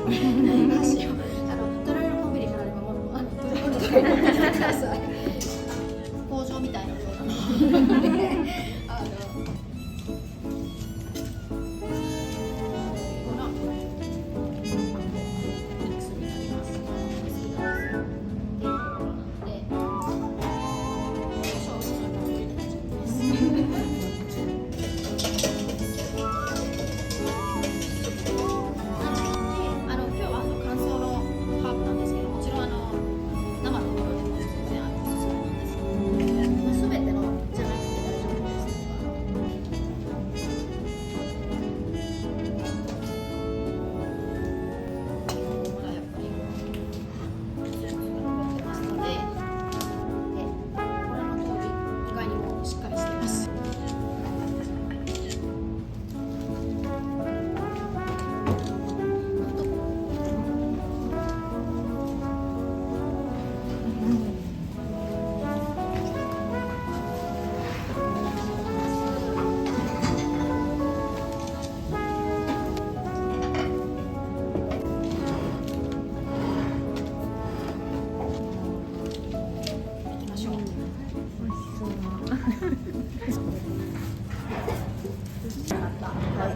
箸をトライアルコンビニからでも取り込んでください。工場みたいなようなミックスになります。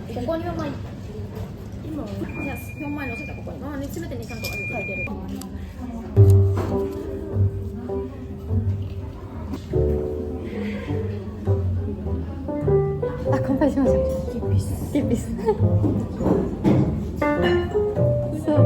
ここには今じゃあ4枚乗せたここに全てにちゃんと書いてる。あ、乾杯しましょう。キッピス。キッピス。そう。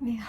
目が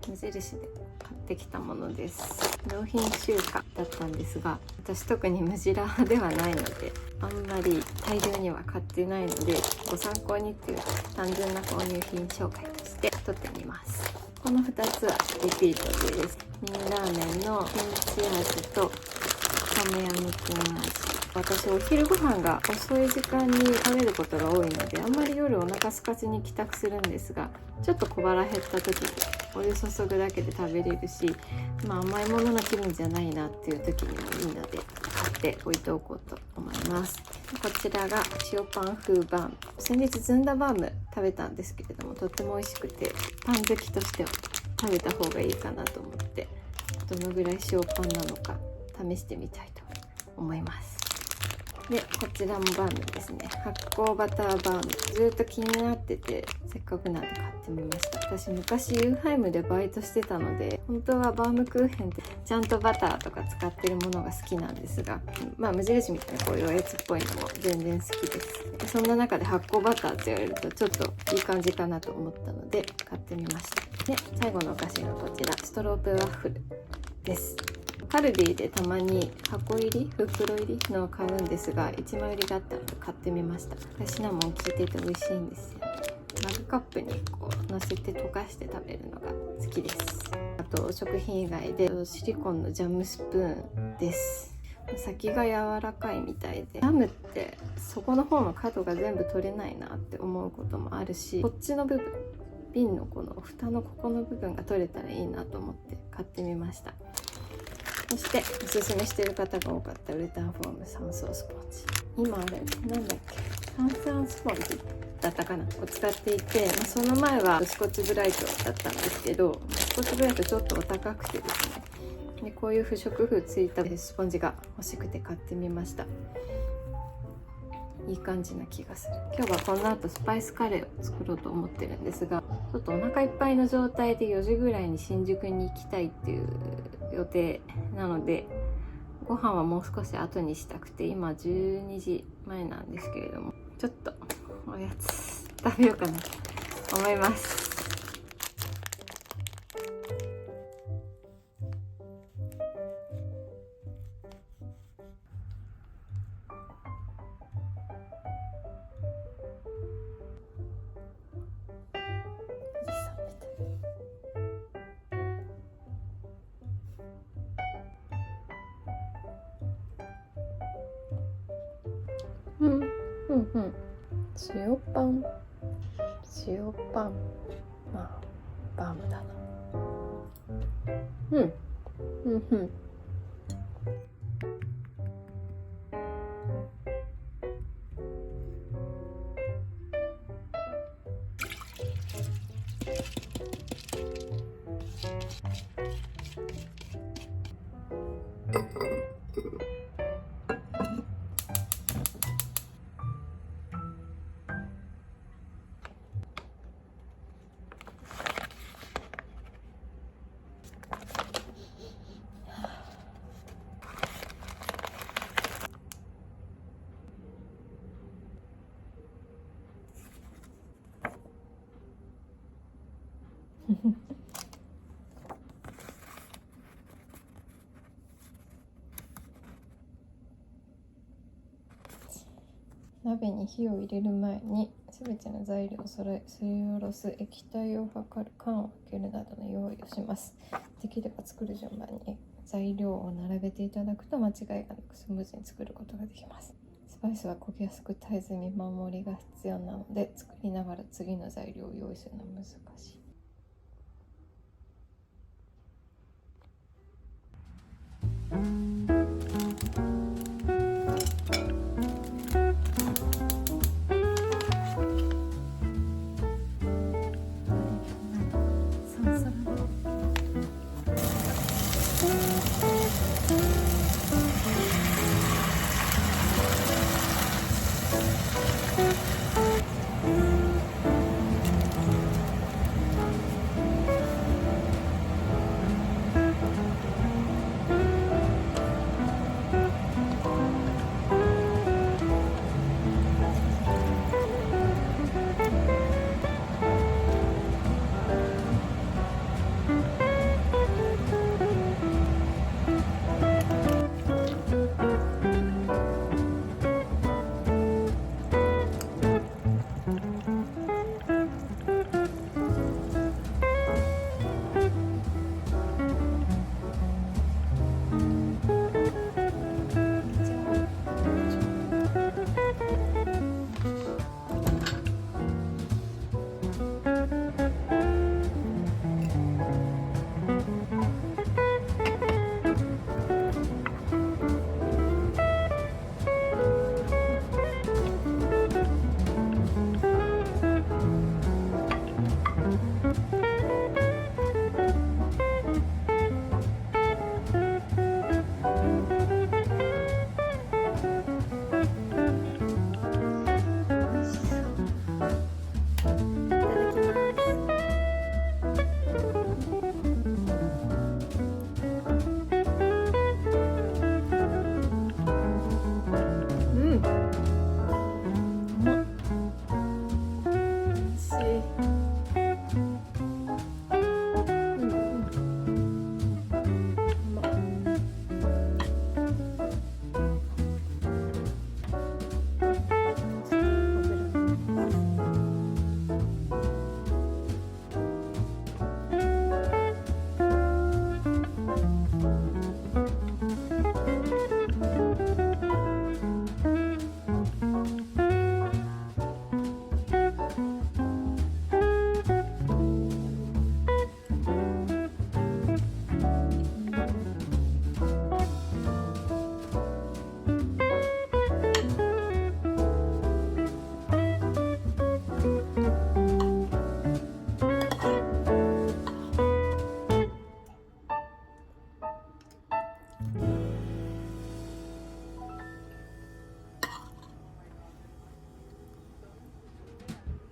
無印で買ってきたものです。納品集荷だったんですが、私特に無地ラーではないのであんまり大量には買ってないので、ご参考にっていう単純な購入品紹介として撮ってみます。この2つはリピートです。ミニラーメンのキムチ味とトムヤムクン味。私お昼ご飯が遅い時間に食べることが多いので、あんまり夜お腹空かずに帰宅するんですが、ちょっと小腹減った時にお湯注ぐだけで食べれるし、甘いものの気分じゃないなっていう時にもいいので買って置いておこうと思います。こちらが塩パン風バーム。先日ずんだバーム食べたんですけれども、とっても美味しくて、パン好きとしては食べた方がいいかなと思って、どのぐらい塩パンなのか試してみたいと思います。で、こちらもバームですね。発酵バターバーム。ずっと気になってて、せっかくなんで買ってみました。私昔ユーハイムでバイトしてたので、本当はバームクーヘンってちゃんとバターとか使ってるものが好きなんですが、無印みたいなこういうおやつっぽいのも全然好きです。そんな中で発酵バターって言われるとちょっといい感じかなと思ったので買ってみました。で、最後のお菓子がこちら、ストロープワッフルです。カルディでたまに箱入り袋入りのを買うんですが、1枚売りがあったので買ってみました。シナモン効いてて美味しいんですよね。マグカップにこう乗せて溶かして食べるのが好きです。あと食品以外でシリコンのジャムスプーンです。先が柔らかいみたいで、ジャムって底の方の角が全部取れないなって思うこともあるし、こっちの部分、瓶のこの蓋のここの部分が取れたらいいなと思って買ってみました。そしておすすめしてる方が多かったウレタンフォーム酸素スポンジ、今あれなんだっけ、炭酸スポンジだったかなを使っていて、その前はスコッチブライトだったんですけど、スコッチブライトちょっとお高くてですね、でこういう不織布ついたスポンジが欲しくて買ってみました。いい感じな気がする。今日はこの後スパイスカレーを作ろうと思ってるんですが、ちょっとお腹いっぱいの状態で4時ぐらいに新宿に行きたいっていう予定なので、ご飯はもう少し後にしたくて、今12時前なんですけれども、ちょっとおやつ食べようかなと思います。塩パン、まあバームだな。鍋に火を入れる前に全ての材料を揃え、すりおろす液体を測る缶を開けるなどの用意をします。できれば作る順番に材料を並べていただくと間違いがなくスムーズに作ることができます。スパイスは焦げやすく絶えず見守りが必要なので、作りながら次の材料を用意するのは難しい。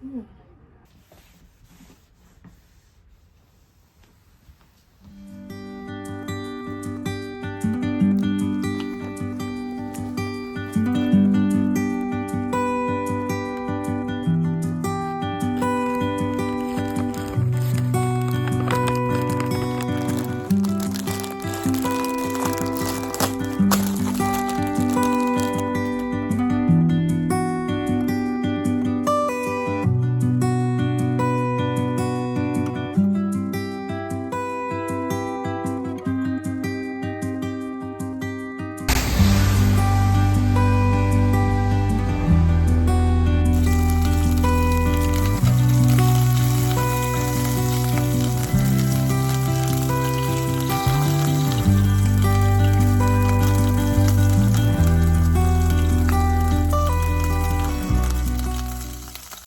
うん